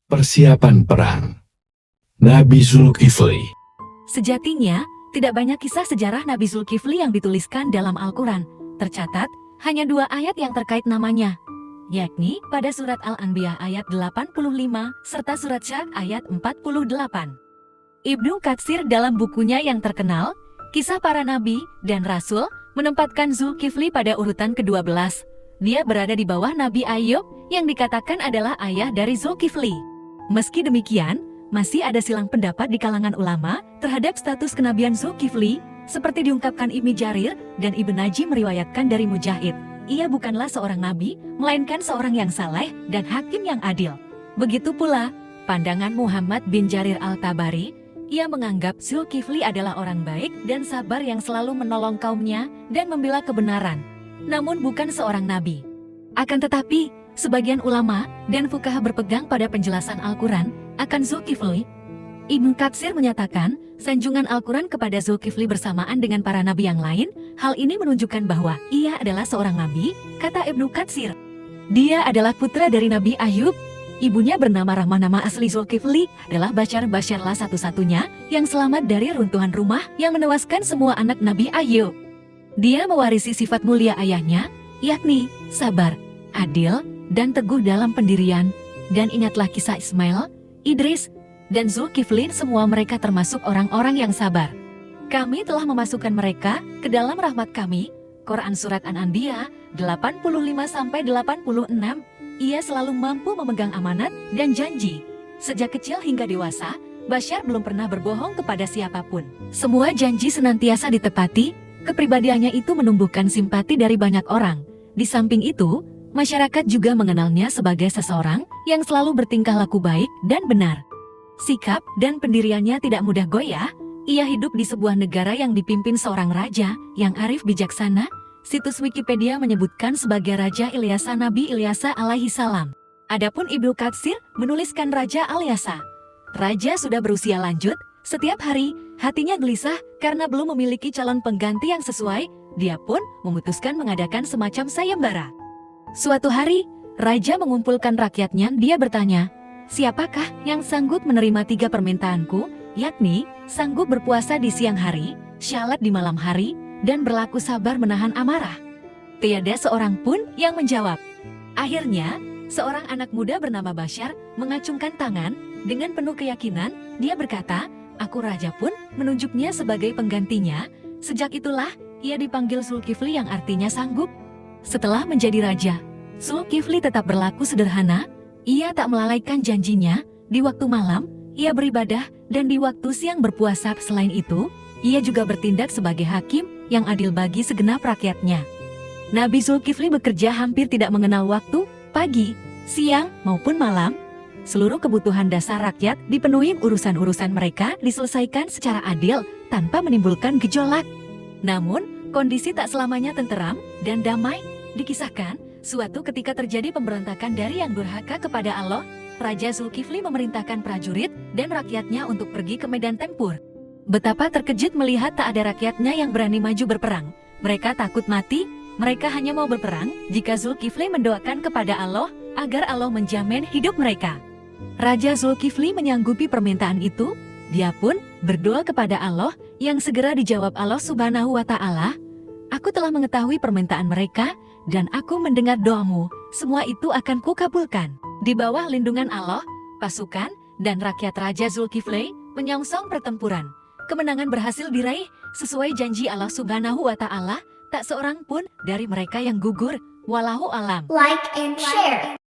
Persiapan perang Nabi Zulkifli. Sejatinya, tidak banyak kisah sejarah Nabi Zulkifli yang dituliskan dalam Al-Quran. Tercatat, hanya 2 ayat yang terkait namanya, yakni pada surat Al-Anbiya ayat 85 serta surat Syah ayat 48. Ibnu Katsir dalam bukunya yang terkenal, Kisah Para Nabi dan Rasul, menempatkan Zulkifli pada urutan ke-12. Dia berada di bawah Nabi Ayub yang dikatakan adalah ayah dari Zulkifli. Meski demikian, masih ada silang pendapat di kalangan ulama terhadap status kenabian Zulkifli, seperti diungkapkan Ibnu Jarir dan Ibn Najim meriwayatkan dari Mujahid. Ia bukanlah seorang nabi, melainkan seorang yang saleh dan hakim yang adil. Begitu pula pandangan Muhammad bin Jarir al-Tabari. Ia menganggap Zulkifli adalah orang baik dan sabar yang selalu menolong kaumnya dan membela kebenaran, namun bukan seorang nabi. Akan tetapi, sebagian ulama dan fuqaha berpegang pada penjelasan Al-Quran akan Zulkifli. Ibnu Katsir menyatakan, sanjungan Al-Quran kepada Zulkifli bersamaan dengan para nabi yang lain, hal ini menunjukkan bahwa ia adalah seorang nabi, kata Ibnu Katsir. Dia adalah putra dari Nabi Ayub. Ibunya bernama Rahmah. Nama asli Zulkifli adalah Bashar-lah satu-satunya yang selamat dari runtuhan rumah yang menewaskan semua anak Nabi Ayub. Dia mewarisi sifat mulia ayahnya, yakni sabar, adil, dan teguh dalam pendirian. Dan ingatlah kisah Ismail, Idris, dan Zulkifli, semua mereka termasuk orang-orang yang sabar. Kami telah memasukkan mereka ke dalam rahmat kami. Quran Surat An-Anbiya 85-86. Ia selalu mampu memegang amanat dan janji. Sejak kecil hingga dewasa, Bashar belum pernah berbohong kepada siapapun. Semua janji senantiasa ditepati. Kepribadiannya itu menumbuhkan simpati dari banyak orang. Di samping itu, masyarakat juga mengenalnya sebagai seseorang yang selalu bertingkah laku baik dan benar. Sikap dan pendiriannya tidak mudah goyah. Ia hidup di sebuah negara yang dipimpin seorang raja yang arif bijaksana. Situs Wikipedia menyebutkan sebagai Raja Ilyasa, Nabi Ilyasa alaihi salam. Adapun Ibnu Katsir menuliskan Raja Alyasa. Raja sudah berusia lanjut, setiap hari hatinya gelisah karena belum memiliki calon pengganti yang sesuai. Dia pun memutuskan mengadakan semacam sayembara. Suatu hari, Raja mengumpulkan rakyatnya. Dia bertanya, siapakah yang sanggup menerima 3 permintaanku, yakni sanggup berpuasa di siang hari, syalat di malam hari, dan berlaku sabar menahan amarah? Tiada seorang pun yang menjawab. Akhirnya, seorang anak muda bernama Bashar mengacungkan tangan dengan penuh keyakinan. Dia berkata, aku raja pun menunjuknya sebagai penggantinya. Sejak itulah, ia dipanggil Zulkifli yang artinya sanggup. Setelah menjadi raja, Zulkifli tetap berlaku sederhana. Ia tak melalaikan janjinya. Di waktu malam, ia beribadah, dan di waktu siang berpuasa. Selain itu, ia juga bertindak sebagai hakim yang adil bagi segenap rakyatnya. Nabi Zulkifli bekerja hampir tidak mengenal waktu, pagi, siang, maupun malam. Seluruh kebutuhan dasar rakyat dipenuhi, urusan-urusan mereka diselesaikan secara adil tanpa menimbulkan gejolak. Namun, kondisi tak selamanya tenteram dan damai. Dikisahkan, suatu ketika terjadi pemberontakan dari yang durhaka kepada Allah. Raja Zulkifli memerintahkan prajurit dan rakyatnya untuk pergi ke medan tempur. Betapa terkejut melihat tak ada rakyatnya yang berani maju berperang. Mereka takut mati, mereka hanya mau berperang jika Zulkifli mendoakan kepada Allah agar Allah menjamin hidup mereka. Raja Zulkifli menyanggupi permintaan itu. Dia pun berdoa kepada Allah yang segera dijawab Allah Subhanahu wa Ta'ala. Aku telah mengetahui permintaan mereka dan aku mendengar doamu. Semua itu akan kukabulkan. Di bawah lindungan Allah, pasukan dan rakyat Raja Zulkifli menyongsong pertempuran. Kemenangan berhasil diraih sesuai janji Allah Subhanahu wa Ta'ala. Tak seorang pun dari mereka yang gugur. Wallahu alam. Like and share.